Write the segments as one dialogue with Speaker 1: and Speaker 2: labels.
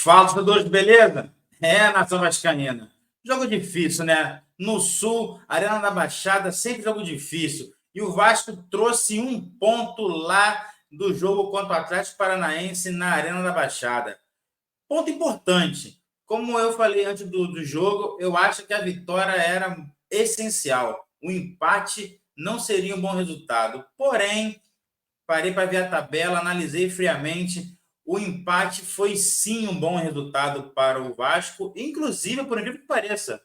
Speaker 1: Fala, torcedores, beleza? Nação Vascaína. Jogo difícil, né? No Sul, Arena da Baixada, sempre jogo difícil. E o Vasco trouxe um ponto lá do jogo contra o Atlético Paranaense na Arena da Baixada. Ponto importante. Como eu falei antes do jogo, eu acho que a vitória era essencial. O empate não seria um bom resultado. Porém, parei para ver a tabela, analisei friamente. O empate foi sim um bom resultado para o Vasco, inclusive, por incrível que pareça,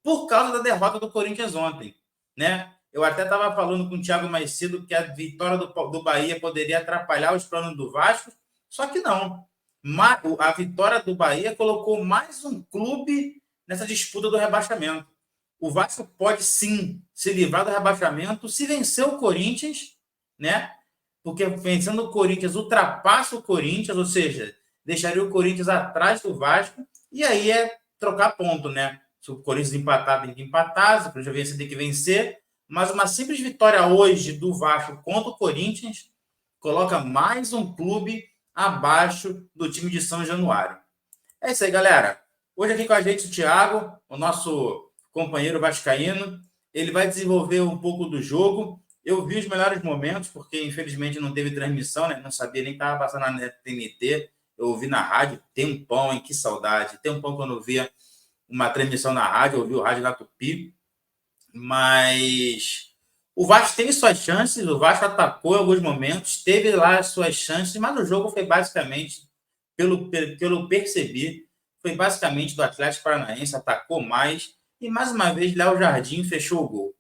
Speaker 1: por causa da derrota do Corinthians ontem, né? Eu até estava falando com o Thiago mais cedo que a vitória do Bahia poderia atrapalhar os planos do Vasco, só que não. A vitória do Bahia colocou mais um clube nessa disputa do rebaixamento. O Vasco pode sim se livrar do rebaixamento se vencer o Corinthians, né? Porque vencendo o Corinthians ultrapassa o Corinthians, ou seja, deixaria o Corinthians atrás do Vasco, e aí é trocar ponto, né? Se o Corinthians empatar, tem que empatar, se o Corinthians vencer, tem que vencer. Mas uma simples vitória hoje do Vasco contra o Corinthians coloca mais um clube abaixo do time de São Januário. É isso aí, galera. Hoje aqui com a gente o Thiago, o nosso companheiro vascaíno. Ele vai desenvolver um pouco do jogo. Eu vi os melhores momentos, porque infelizmente não teve transmissão, né? Não sabia nem que estava passando na TNT. Eu ouvi na rádio. Tempão, hein? Que saudade. Tempão que eu não via uma transmissão na rádio. Eu ouvi o rádio na Tupi. Mas o Vasco teve suas chances. O Vasco atacou em alguns momentos. Teve lá as suas chances. Mas o jogo foi basicamente, pelo que eu percebi, foi basicamente do Atlético Paranaense. Atacou mais. E mais uma vez, Léo Jardim fechou o gol.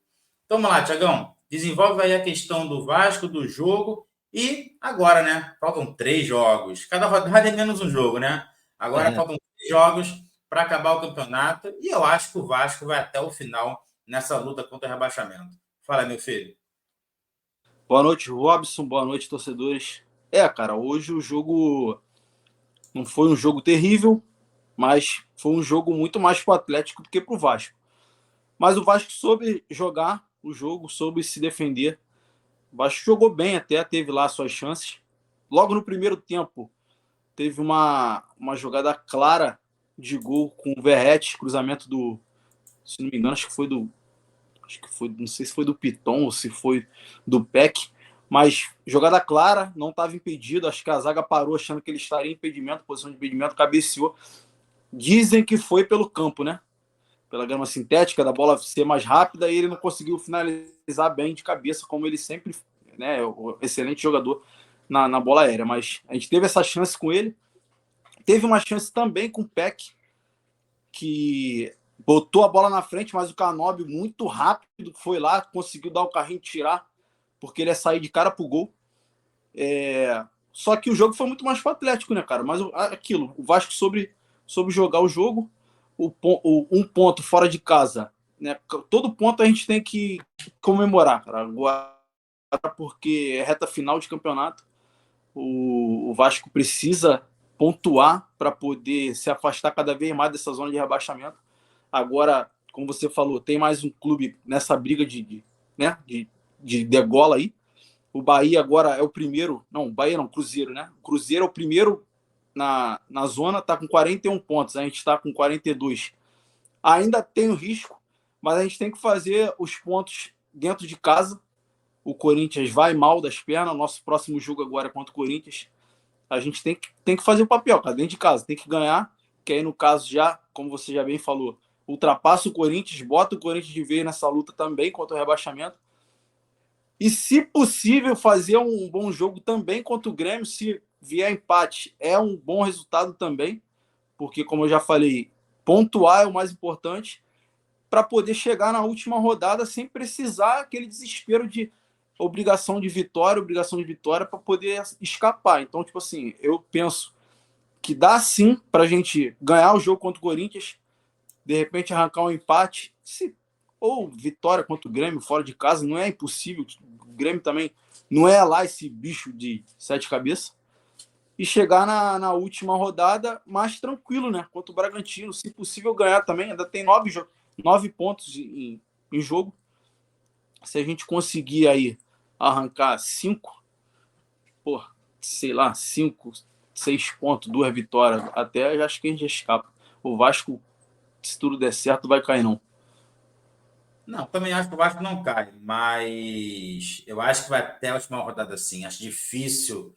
Speaker 1: Então, vamos lá, Tiagão. Desenvolve aí a questão do Vasco, do jogo. E agora, né? Faltam 3 jogos. Cada rodada é menos um jogo, né? Agora faltam 3 jogos para acabar o campeonato. E eu acho que o Vasco vai até o final nessa luta contra o rebaixamento. Fala, meu filho.
Speaker 2: Boa noite, Robson. Boa noite, torcedores. Cara, hoje o jogo não foi um jogo terrível, mas foi um jogo muito mais pro Atlético do que pro Vasco. Mas o Vasco soube jogar o jogo, soube se defender. O Vasco jogou bem até, teve lá suas chances. Logo no primeiro tempo, teve uma jogada clara de gol com o Verratti, cruzamento do, se não me engano, acho que foi, não sei se foi do Piton ou se foi do Peck, mas jogada clara, não estava impedido, acho que a zaga parou achando que ele estaria em impedimento, posição de impedimento, cabeceou. Dizem que foi pelo campo, né? Pela grama sintética, da bola ser mais rápida, e ele não conseguiu finalizar bem de cabeça, como ele sempre, né? O excelente jogador na bola aérea, mas a gente teve essa chance com ele. Teve uma chance também com o Peck, que botou a bola na frente, mas o Canóbio muito rápido foi lá, conseguiu dar o carrinho, tirar, porque ele ia sair de cara pro gol. Só que o jogo foi muito mais pro Atlético, né, cara? Mas aquilo, o Vasco soube jogar o jogo, um ponto fora de casa, né? Todo ponto a gente tem que comemorar, cara. Agora, porque é reta final de campeonato, o Vasco precisa pontuar para poder se afastar cada vez mais dessa zona de rebaixamento. Agora, como você falou, tem mais um clube nessa briga de degola aí. O Bahia agora é o primeiro. Não, Bahia não, Cruzeiro, né? O Cruzeiro é o primeiro na zona, está com 41 pontos. A gente está com 42. Ainda tem o risco, mas a gente tem que fazer os pontos dentro de casa. O Corinthians vai mal das pernas. Nosso próximo jogo agora é contra o Corinthians. A gente tem que fazer o papel, cara, dentro de casa. Tem que ganhar, que aí no caso já, como você já bem falou, ultrapassa o Corinthians, bota o Corinthians de vez nessa luta também contra o rebaixamento. E, se possível, fazer um bom jogo também contra o Grêmio. Se vier empate, é um bom resultado também, porque, como eu já falei, pontuar é o mais importante para poder chegar na última rodada sem precisar aquele desespero de obrigação de vitória para poder escapar. Então, tipo assim, eu penso que dá sim para a gente ganhar o jogo contra o Corinthians, de repente arrancar um empate, ou vitória contra o Grêmio fora de casa, não é impossível. O Grêmio também não é lá esse bicho de 7 cabeças. E chegar na última rodada mais tranquilo, né? Contra o Bragantino, se possível ganhar também. Ainda tem 9 pontos em jogo. Se a gente conseguir aí arrancar 5, sei lá, 5, 6 pontos, 2 vitórias. Até acho que a gente escapa. O Vasco, se tudo der certo, vai cair, não.
Speaker 1: Não, também acho que o Vasco não cai, mas eu acho que vai até a última rodada sim. Acho difícil,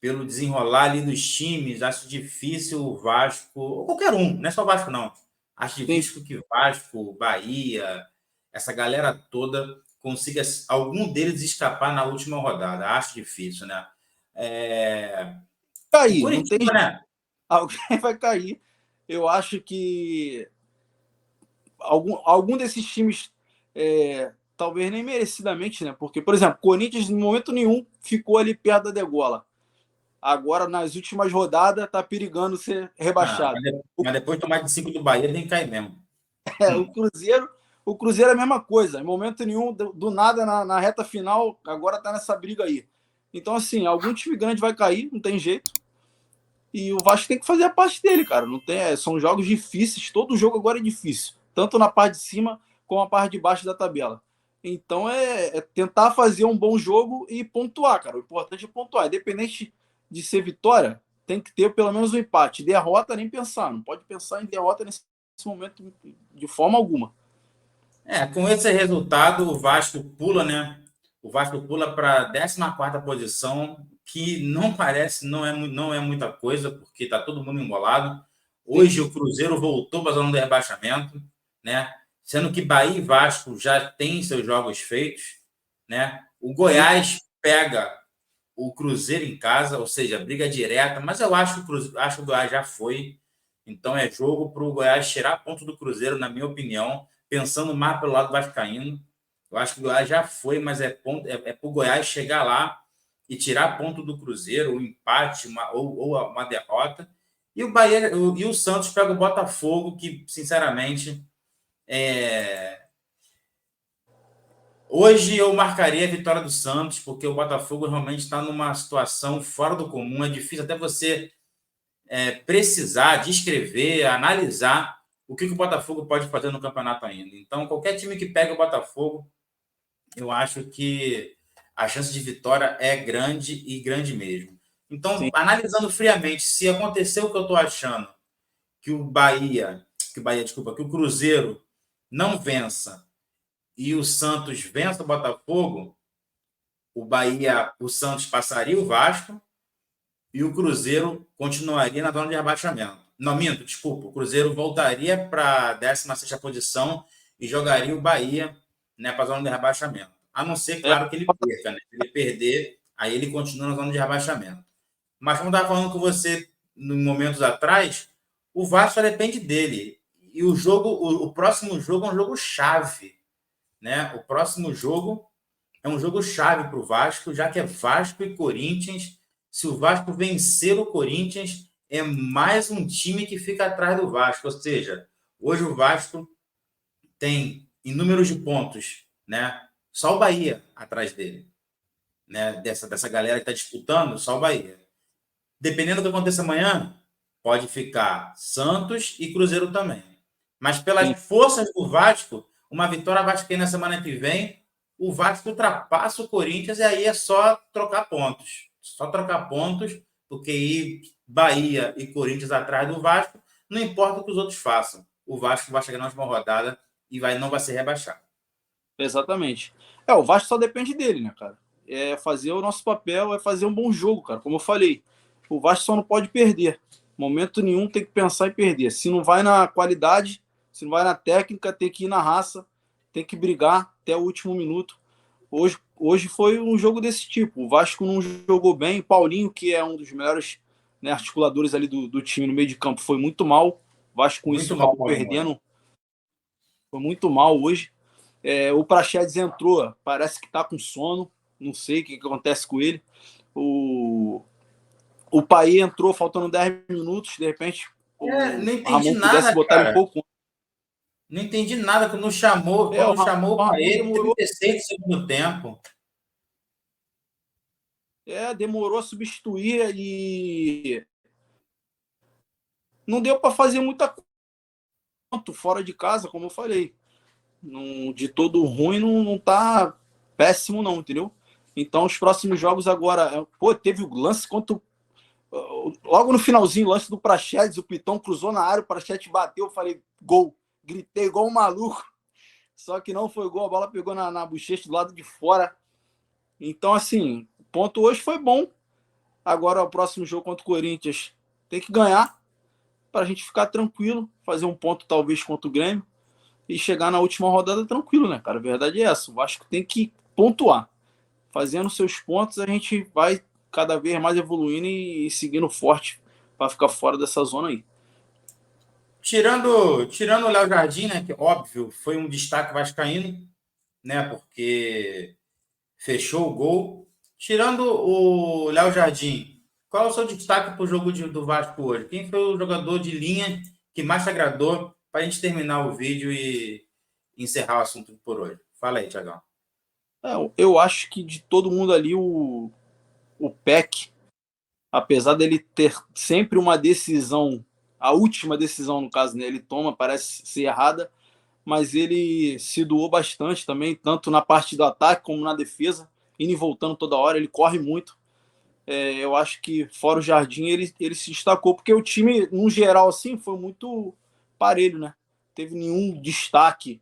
Speaker 1: pelo desenrolar ali dos times, acho difícil o Vasco, ou qualquer um, não é só o Vasco não. Acho
Speaker 2: Sim.
Speaker 1: difícil que o Vasco, Bahia, essa galera toda consiga algum deles escapar na última rodada. Acho difícil, né? O
Speaker 2: Cair, não tem.
Speaker 1: Curitiba, né?
Speaker 2: Alguém vai cair. Eu acho que algum desses times, talvez nem merecidamente, né? Porque, por exemplo, Corinthians, em momento nenhum, ficou ali perto da degola. Agora, nas últimas rodadas, tá perigando ser
Speaker 1: Ah,
Speaker 2: rebaixado.
Speaker 1: mas depois de tomar de 5 do Bahia, tem que cair mesmo.
Speaker 2: O Cruzeiro, o Cruzeiro é a mesma coisa. Em momento nenhum, do nada, na reta final, agora tá nessa briga aí. Então, assim, algum time grande vai cair, não tem jeito. E o Vasco tem que fazer a parte dele, cara. Não tem, são jogos difíceis, todo jogo agora é difícil. Tanto na parte de cima como na parte de baixo da tabela. Então é tentar fazer um bom jogo e pontuar, cara. O importante é pontuar. Independente de ser vitória, tem que ter pelo menos um empate. Derrota, nem pensar. Não pode pensar em derrota nesse momento de forma alguma.
Speaker 1: Com esse resultado, o Vasco pula, né? O Vasco pula para a 14ª posição, que não parece, não é muita coisa, porque está todo mundo embolado.
Speaker 2: Sim,
Speaker 1: Hoje o Cruzeiro voltou para a zona de rebaixamento, né? Sendo que Bahia e Vasco já têm seus jogos feitos, né? O
Speaker 2: sim.
Speaker 1: Goiás pega o Cruzeiro em casa, ou seja, briga direta, mas eu acho que o Goiás já foi. Então é jogo para o Goiás tirar ponto do Cruzeiro, na minha opinião, pensando mais pelo lado vascaíno. Eu acho que o Goiás já foi, mas é para o Goiás chegar lá e tirar ponto do Cruzeiro, um empate ou uma derrota. E o Bahia e o Santos pega o Botafogo, que, sinceramente, hoje eu marcaria a vitória do Santos, porque o Botafogo realmente está numa situação fora do comum. É difícil até você precisar descrever, analisar o que o Botafogo pode fazer no campeonato ainda. Então, qualquer time que pega o Botafogo, eu acho que a chance de vitória é grande e grande mesmo. Então,
Speaker 2: Sim.
Speaker 1: analisando friamente, se acontecer o que eu estou achando, desculpa, que o Cruzeiro não vença e o Santos vença o Botafogo, o Santos passaria o Vasco e o Cruzeiro continuaria na zona de rebaixamento. Não, minto, desculpa. O Cruzeiro voltaria para a 16ª posição e jogaria o Bahia, né, para a zona de rebaixamento. A não ser,
Speaker 2: É,
Speaker 1: claro, que ele perca. Né? Se ele perder, aí ele continua na zona de rebaixamento. Mas, como eu estava falando com você em momentos atrás, o Vasco só depende dele. E o próximo jogo é um jogo chave. Né? O próximo jogo é um jogo chave para o Vasco, já que é Vasco e Corinthians. Se o Vasco vencer o Corinthians, é mais um time que fica atrás do Vasco. Ou seja, hoje o Vasco tem em números de pontos, né? Só o Bahia atrás dele, né? Dessa galera que está disputando, só o Bahia. Dependendo do que aconteça amanhã, pode ficar Santos e Cruzeiro também. Mas
Speaker 2: sim.
Speaker 1: pelas forças do Vasco, uma vitória vascaína na semana que vem, o Vasco ultrapassa o Corinthians e aí é só trocar pontos. Só trocar pontos, porque ir Bahia e Corinthians atrás do Vasco, não importa o que os outros façam. O Vasco vai chegar na última rodada e não vai ser rebaixado.
Speaker 2: Exatamente. O Vasco só depende dele, né, cara? É fazer o nosso papel, é fazer um bom jogo, cara. Como eu falei, o Vasco só não pode perder. Momento nenhum tem que pensar em perder. Se não vai na qualidade, se não vai na técnica, tem que ir na raça, tem que brigar até o último minuto. Hoje foi um jogo desse tipo. O Vasco não jogou bem. O Paulinho, que é um dos melhores, né, articuladores ali do time no meio de campo, foi muito mal. O Vasco com isso
Speaker 1: Muito mal,
Speaker 2: acabou
Speaker 1: Paulinho hoje.
Speaker 2: perdendo. Foi muito mal hoje. O Praxedes entrou, parece que tá com sono, não sei o que acontece com ele. O Paê entrou faltando 10 minutos, de repente o
Speaker 1: Não entendi
Speaker 2: Ramon pudesse
Speaker 1: nada,
Speaker 2: botar ele um
Speaker 1: cara.
Speaker 2: pouco.
Speaker 1: Não entendi nada quando chamou
Speaker 2: O
Speaker 1: para
Speaker 2: Ramon
Speaker 1: ele,
Speaker 2: demorou,
Speaker 1: 36 do segundo tempo.
Speaker 2: demorou a substituir e não deu para fazer muita conta fora de casa, como eu falei. Não, de todo ruim não tá péssimo não, entendeu? Então os próximos jogos agora, teve o lance contra Logo no finalzinho, lance do Praxedes, o Piton cruzou na área, o Praxedes bateu, eu falei, gol. Gritei igual um maluco. Só que não foi gol, a bola pegou na bochecha do lado de fora. Então, assim, o ponto hoje foi bom. Agora, o próximo jogo contra o Corinthians tem que ganhar para a gente ficar tranquilo, fazer um ponto talvez contra o Grêmio e chegar na última rodada tranquilo, né, cara? A verdade é essa. O Vasco tem que pontuar. Fazendo seus pontos, a gente vai cada vez mais evoluindo e seguindo forte para ficar fora dessa zona aí.
Speaker 1: Tirando o Léo Jardim, né, que óbvio foi um destaque vascaíno, né, porque fechou o gol. Tirando o Léo Jardim, qual é o seu destaque para o jogo do Vasco hoje? Quem foi o jogador de linha que mais te agradou para a gente terminar o vídeo e encerrar o assunto por hoje? Fala aí, Thiagão.
Speaker 2: Eu acho que de todo mundo ali, o Peck, apesar dele ter sempre uma decisão, a última decisão, no caso, né, ele toma, parece ser errada, mas ele se doou bastante também, tanto na parte do ataque como na defesa, indo e voltando toda hora, ele corre muito. Eu acho que, fora o Jardim, ele se destacou, porque o time, no geral, assim, foi muito parelho, né? Teve nenhum destaque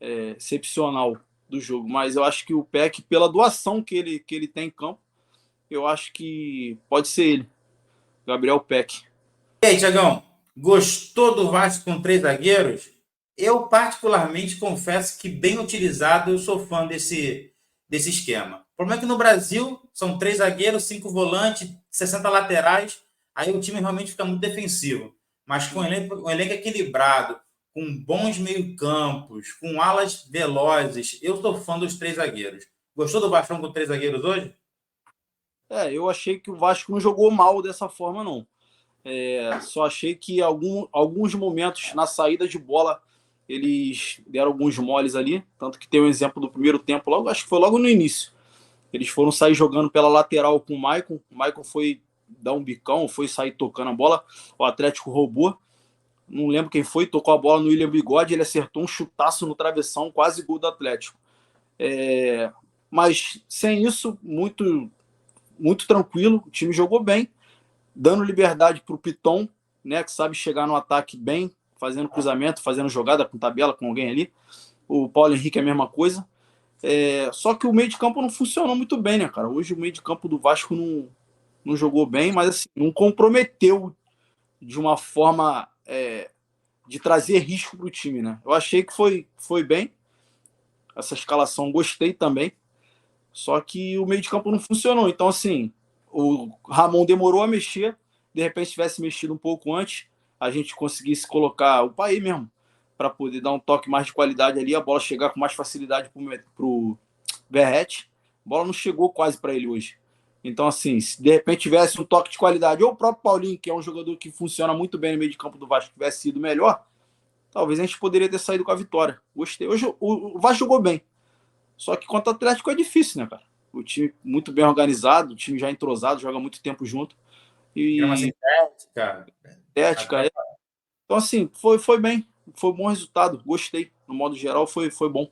Speaker 2: excepcional do jogo, mas eu acho que o Peck, pela doação que ele tem em campo, eu acho que pode ser ele, Gabriel Peck.
Speaker 1: E aí, Thiagão, gostou do Vasco com três zagueiros? Eu, particularmente, confesso que, bem utilizado, eu sou fã desse esquema. O problema é que no Brasil são três zagueiros, cinco volantes, 60 laterais, aí o time realmente fica muito defensivo. Mas com um elenco equilibrado, com bons meio-campos, com alas velozes, eu sou fã dos três zagueiros. Gostou do Vasco com três zagueiros hoje?
Speaker 2: Eu achei que o Vasco não jogou mal dessa forma, não. Só achei que alguns momentos na saída de bola eles deram alguns moles ali, tanto que tem um exemplo do primeiro tempo, logo, acho que foi logo no início. Eles foram sair jogando pela lateral com o Maicon. O Maicon foi dar um bicão, foi sair tocando a bola. O Atlético roubou. Não lembro quem foi, tocou a bola no William Bigode. Ele acertou um chutaço no travessão, quase gol do Atlético. Mas sem isso, muito, muito tranquilo. O time jogou bem, dando liberdade para o Piton, né, que sabe chegar no ataque bem, fazendo cruzamento, fazendo jogada com tabela com alguém ali. O Paulo Henrique é a mesma coisa. Só que o meio de campo não funcionou muito bem, né, cara? Hoje o meio de campo do Vasco não jogou bem, mas assim, não comprometeu de uma forma de trazer risco para o time, né? Eu achei que foi bem. Essa escalação gostei também. Só que o meio de campo não funcionou. Então, assim, o Ramon demorou a mexer. De repente, tivesse mexido um pouco antes, a gente conseguisse colocar o Paí mesmo, para poder dar um toque mais de qualidade ali, a bola chegar com mais facilidade para o Verrete. A bola não chegou quase para ele hoje. Então, assim, se de repente tivesse um toque de qualidade, ou o próprio Paulinho, que é um jogador que funciona muito bem no meio de campo do Vasco, tivesse sido melhor, talvez a gente poderia ter saído com a vitória. Gostei. Hoje o Vasco jogou bem. Só que contra o Atlético é difícil, né, cara? O time muito bem organizado, o time já entrosado, joga muito tempo junto.
Speaker 1: Grama
Speaker 2: E
Speaker 1: sintética.
Speaker 2: ética. Então, assim, foi bem. Foi um bom resultado. Gostei. No modo geral, foi bom.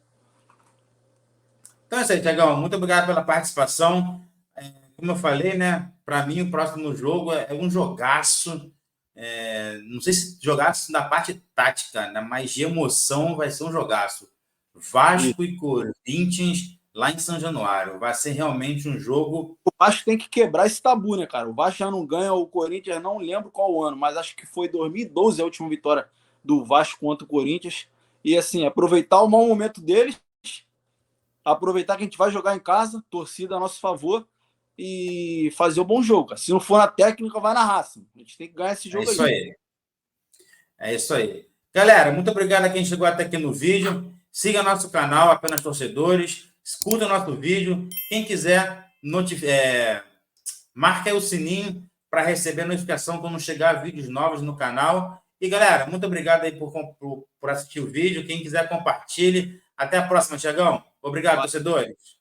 Speaker 1: Então é isso aí, Tiagão. Muito obrigado pela participação. Como eu falei, né? Para mim, o próximo jogo é um jogaço. Não sei se jogaço na parte tática, né, mas de emoção vai ser um jogaço.
Speaker 2: E
Speaker 1: Vasco e Corinthians lá em São Januário. Vai ser realmente um jogo.
Speaker 2: o Vasco tem que quebrar esse tabu, né, cara? O Vasco já não ganha o Corinthians, não lembro qual ano, mas acho que foi 2012 a última vitória do Vasco contra o Corinthians. E, assim, aproveitar o mau momento deles, aproveitar que a gente vai jogar em casa, torcida a nosso favor, e fazer o bom jogo, cara. Se não for na técnica, vai na raça. A gente tem que ganhar esse
Speaker 1: É
Speaker 2: jogo
Speaker 1: isso
Speaker 2: aí.
Speaker 1: aí. É isso aí. Galera, muito obrigado a quem chegou até aqui no vídeo. Siga nosso canal, Apenas Torcedores. Escuta o nosso vídeo. Quem quiser, marque aí o sininho para receber notificação quando chegar vídeos novos no canal. E, galera, muito obrigado aí por assistir o vídeo. Quem quiser, compartilhe. Até a próxima, Tiagão. Obrigado, torcedores.